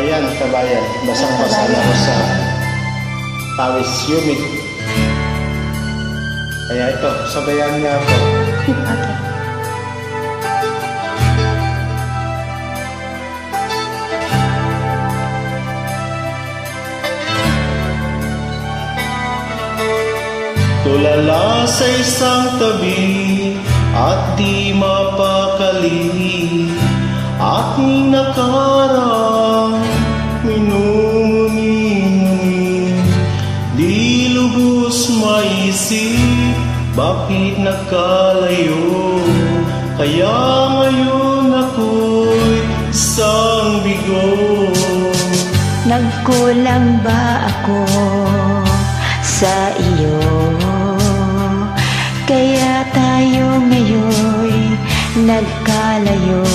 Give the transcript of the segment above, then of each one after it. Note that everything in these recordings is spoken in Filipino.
Ayan, kabayan. Basang-basa na ako sa pawis humid. Kaya ito, sabayan niya ako. Okay. Tulala sa isang tabi at di mapakali, aking nakarang minumuni. Di lubos maisip bakit nakalayo, kaya ngayon ako'y isang bigo. Nagkulang ba ako sa iyo? Kaya tayo ngayon'y nagkalayo.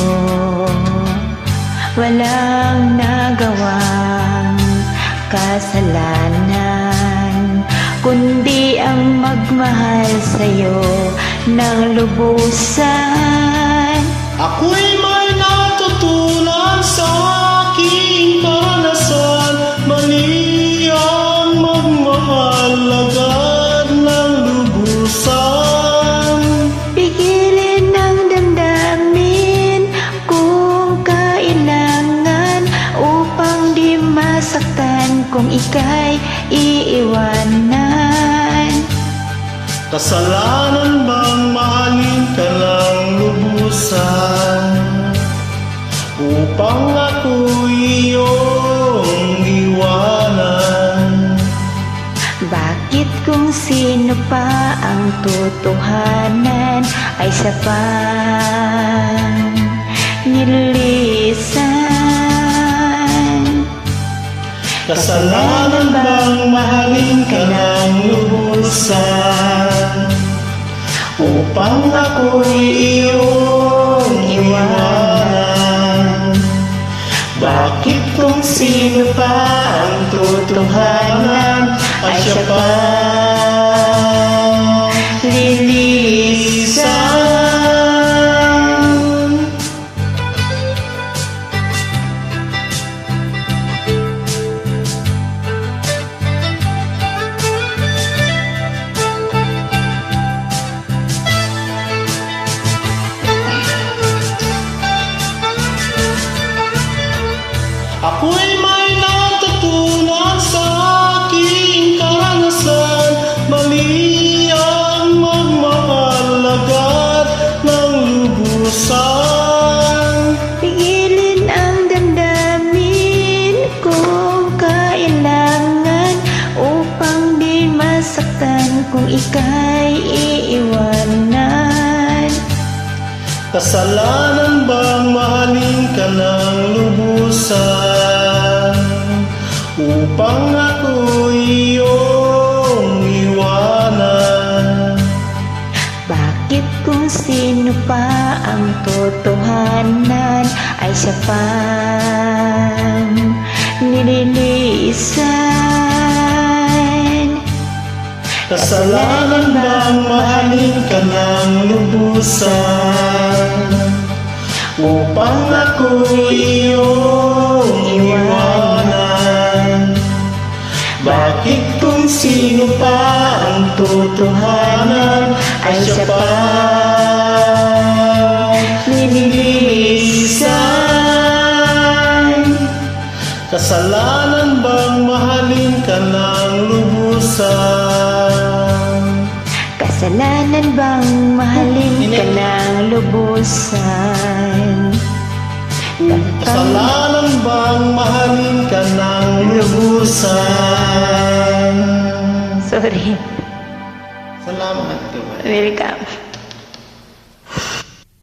Walang nagawang kasalanan, kundi ang magmahal sa'yo ng lubusan. Ako'y may natutunan sa aking karanasan, mali ang magmahal agad ng lubusan. Pigilin ang damdamin kung kailangan, upang di masaktan kung ika'y iiwanan. Kasalanan bang mahalin ka ng lubusan, upang ako'y iyong iwanan? Bakit kung sino pa ang totohanan ay sa nililisan? Kasalanan bang mahalin ka ng lubusan, upang ako'y iyong iwanan? Bakit kung sino pa ang totohanan ay siya pa lilisan? Ako'y may natutunan sa aking karanasan, mali ang magmahal agad ng lubusan. Pigilin ang damdamin kung kailangan, upang di masaktan kung ika'y iiwanan. Kasalanan bang mahalin ka ng lubusan, upang ako'y iyong iwanan? Bakit kung sino pa ang totohanan ay siya pang nililisan? Kasalanan bang mahalin ka ng lubusan, upang ako'y iyong iwanan? Bakit kung sino pa ang totohanan ay siya pa nililisan? Kasalanan bang mahalin ka ng lubusan? Kasalanan bang mahalin ka ng lubusan? Kasalanan bang mahalin ka ng lubusan? Sorry. Salamat. Welcome.